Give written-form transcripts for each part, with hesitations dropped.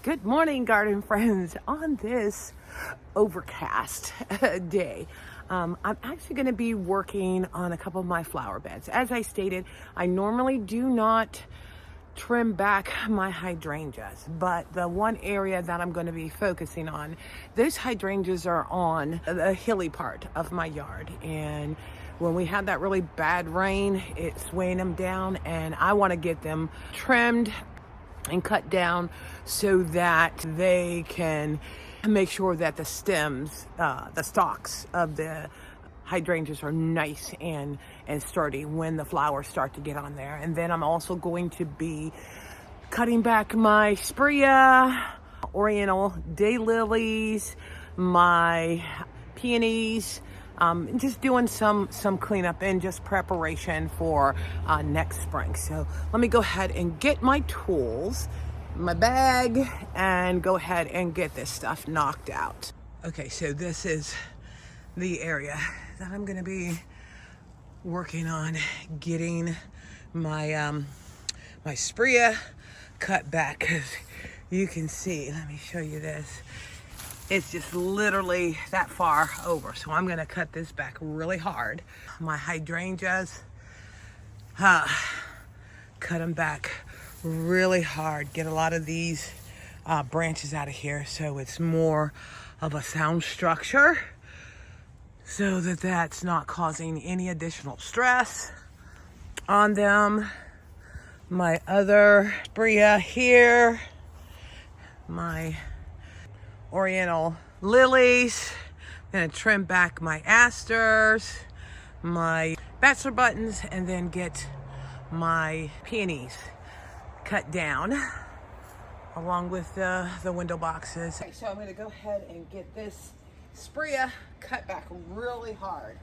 Good morning, garden friends. On this overcast day, I'm actually going to be working on a couple of my flower beds. As I stated, I normally do not trim back my hydrangeas, but the one area that I'm going to be focusing on, those hydrangeas are on the hilly part of my yard, and when we had that really bad rain, it's weighing them down, and I want to get them trimmed and cut down so that they can make sure that the stems, the stalks of the hydrangeas are nice and sturdy when the flowers start to get on there. And then I'm also going to be cutting back my Sprea, Oriental daylilies, my peonies, just doing some cleanup and just preparation for next spring. So let me go ahead and get my tools, my bag, and go ahead and get this stuff knocked out. Okay, so this is the area that I'm gonna be working on getting my my Sprea cut back, because you can see, let me show you this. It's just literally that far over. So I'm gonna cut this back really hard. My hydrangeas, cut them back really hard. Get a lot of these branches out of here so it's more of a sound structure, so that that's not causing any additional stress on them. My other Sprea here, my Oriental lilies. I'm gonna trim back my asters, my bachelor buttons, and then get my peonies cut down along with the window boxes. Okay, so I'm gonna go ahead and get this Sprea cut back really hard.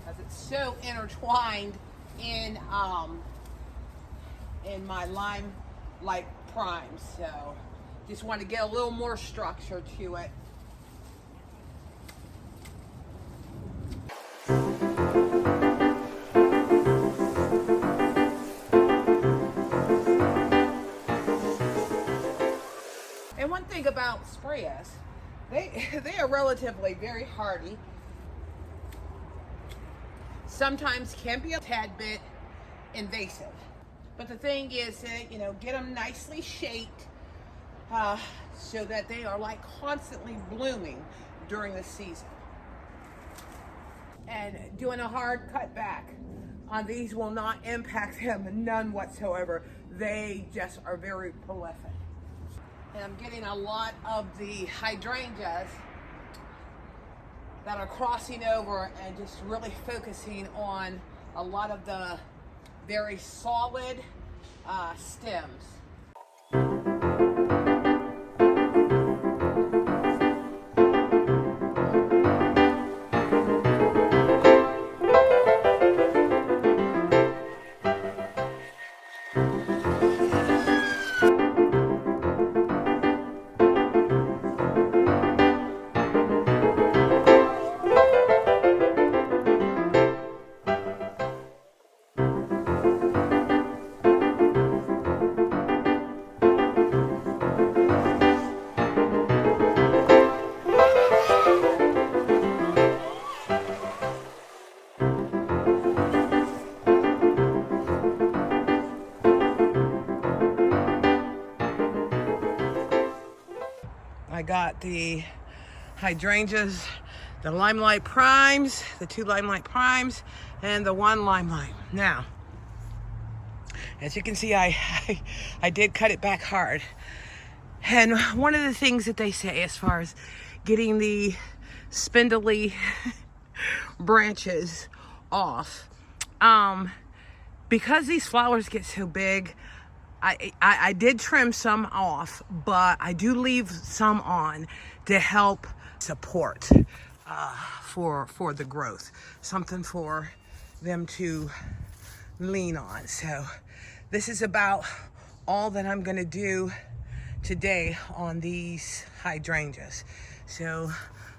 Because it's so intertwined in my lime-like primes, so just want to get a little more structure to it. And one thing about Spreas, they are relatively very hardy. Sometimes can be a tad bit invasive. But the thing is that, get them nicely shaped so that they are like constantly blooming during the season. And doing a hard cut back on these will not impact them, none whatsoever. They just are very prolific. And I'm getting a lot of the hydrangeas that are crossing over and just really focusing on a lot of the very solid stems. I got the hydrangeas, the limelight primes, the 2 limelight primes, and the 1 limelight. Now, as you can see, I did cut it back hard. And one of the things that they say as far as getting the spindly branches off, because these flowers get so big, I did trim some off, but I do leave some on to help support for the growth, something for them to lean on. So this is about all that I'm gonna do today on these hydrangeas. So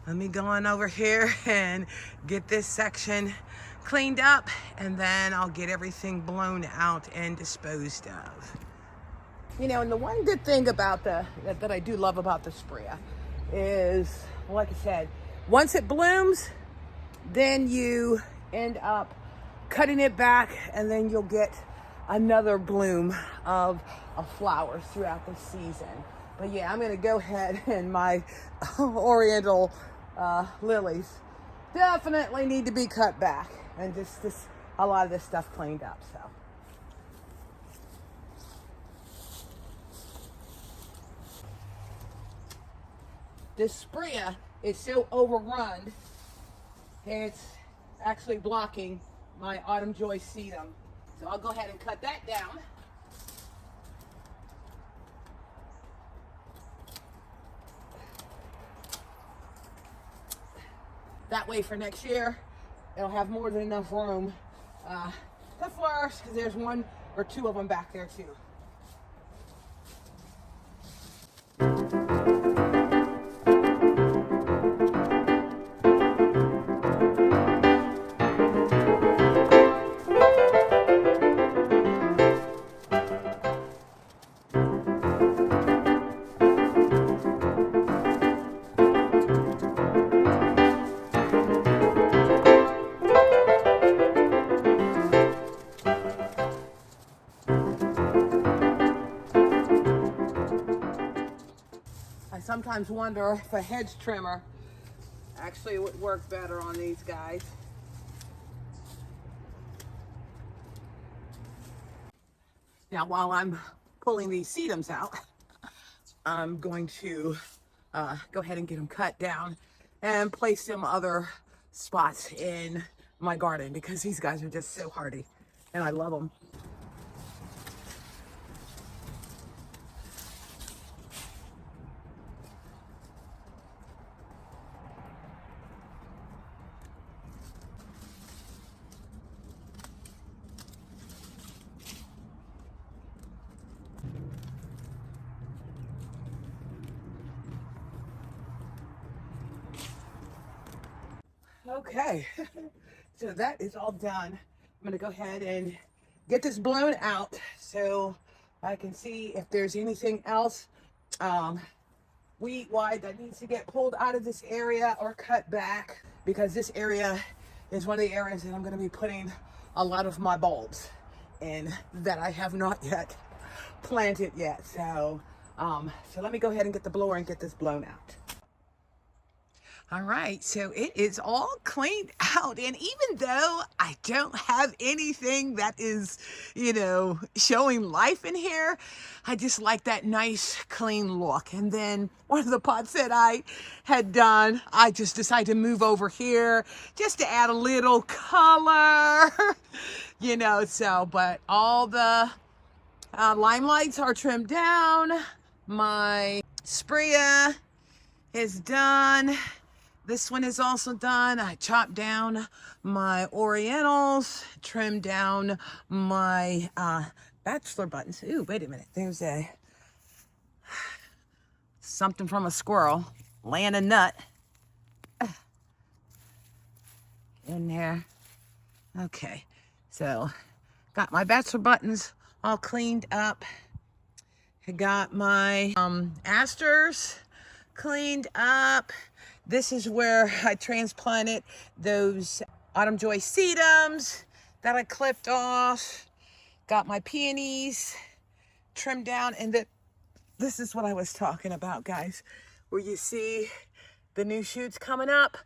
let me go on over here and get this section cleaned up, and then I'll get everything blown out and disposed of. You know, and the one good thing about that I do love about the sprayer is, like I said, once it blooms, then you end up cutting it back, and then you'll get another bloom of flowers throughout the season. But yeah, I'm gonna go ahead, and my oriental lilies definitely need to be cut back, and just a lot of this stuff cleaned up. So this sprayer is so overrun, it's actually blocking my autumn joy sedum. So I'll go ahead and cut that down. That way for next year, it'll have more than enough room to flourish, because there's one or two of them back there too. I sometimes wonder if a hedge trimmer actually would work better on these guys. Now, while I'm pulling these sedums out, I'm going to go ahead and get them cut down and place them other spots in my garden, because these guys are just so hardy and I love them. Okay, so that is all done. I'm gonna go ahead and get this blown out so I can see if there's anything else weed-wise that needs to get pulled out of this area or cut back, because this area is one of the areas that I'm gonna be putting a lot of my bulbs in that I have not yet planted yet. So, so let me go ahead and get the blower and get this blown out. All right, so it is all cleaned out, and even though I don't have anything that is, you know, showing life in here, I just like that nice clean look. And then one of the pots that I had done, I just decided to move over here just to add a little color, you know. So, but all the limelights are trimmed down. My sprayer is done. This one is also done. I chopped down my orientals, trimmed down my bachelor buttons. Ooh, wait a minute. There's something from a squirrel laying a nut in there. Okay, so got my bachelor buttons all cleaned up. I got my asters cleaned up. This is where I transplanted those autumn joy sedums that I clipped off. Got my peonies trimmed down, and this is what I was talking about, guys, where you see the new shoots coming up.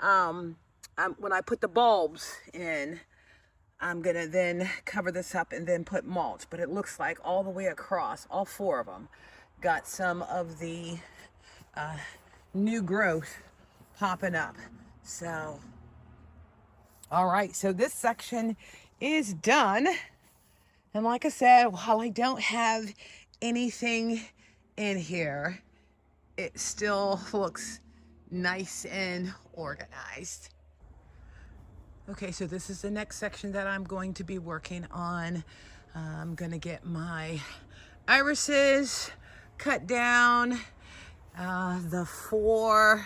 When I put the bulbs in, I'm gonna then cover this up and then put mulch, but it looks like all the way across, all four of them got some of the new growth popping up. So, all right, so this section is done. And like I said, while I don't have anything in here, it still looks nice and organized. Okay, so this is the next section that I'm going to be working on. I'm gonna get my irises cut down, the 4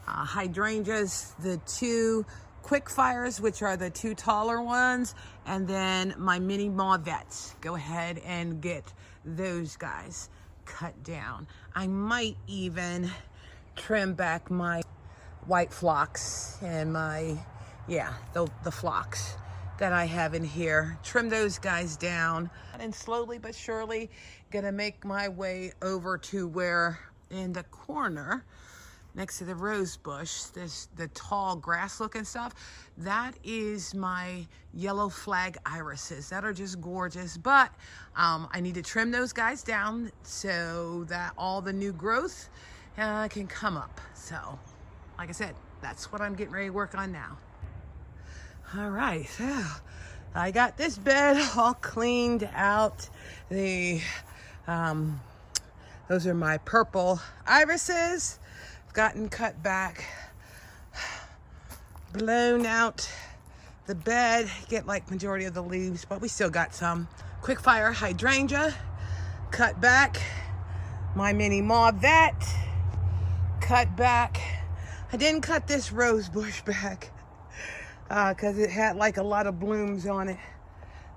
hydrangeas, the 2 quick fires, which are the 2 taller ones, and then my mini mauvettes. Go ahead and get those guys cut down. I might even trim back my white phlox and my, yeah, the phlox that I have in here. Trim those guys down, and slowly but surely gonna make my way over to where in the corner next to the rose bush, the tall grass looking stuff, that is my yellow flag irises that are just gorgeous. But I need to trim those guys down so that all the new growth can come up. So like I said, that's what I'm getting ready to work on now. All right, so I got this bed all cleaned out. Those are my purple irises. I've gotten cut back, blown out the bed, get like majority of the leaves, but we still got some. Quick fire hydrangea, cut back. My mini mauvette, cut back. I didn't cut this rose bush back because it had like a lot of blooms on it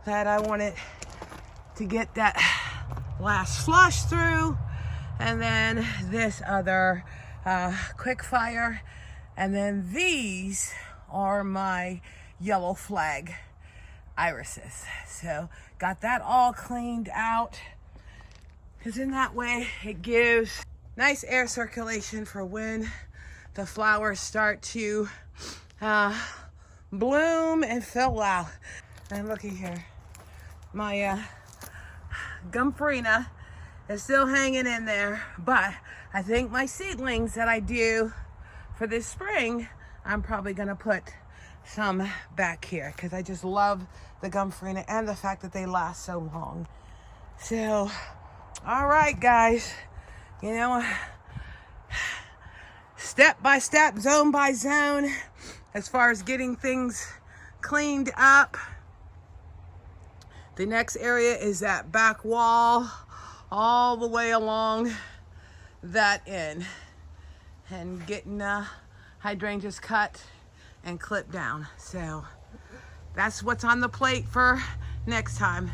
that I wanted to get that last flush through. And then this other quick fire. And then these are my yellow flag irises. So got that all cleaned out, because in that way it gives nice air circulation for when the flowers start to bloom and fill out. And looky here, my Gumfarina is still hanging in there, but I think my seedlings that I do for this spring, I'm probably gonna put some back here because I just love the Gumfarina and the fact that they last so long. So, all right, guys, you know, step by step, zone by zone, as far as getting things cleaned up. The next area is that back wall, all the way along that end, and getting hydrangeas cut and clipped down. So that's what's on the plate for next time.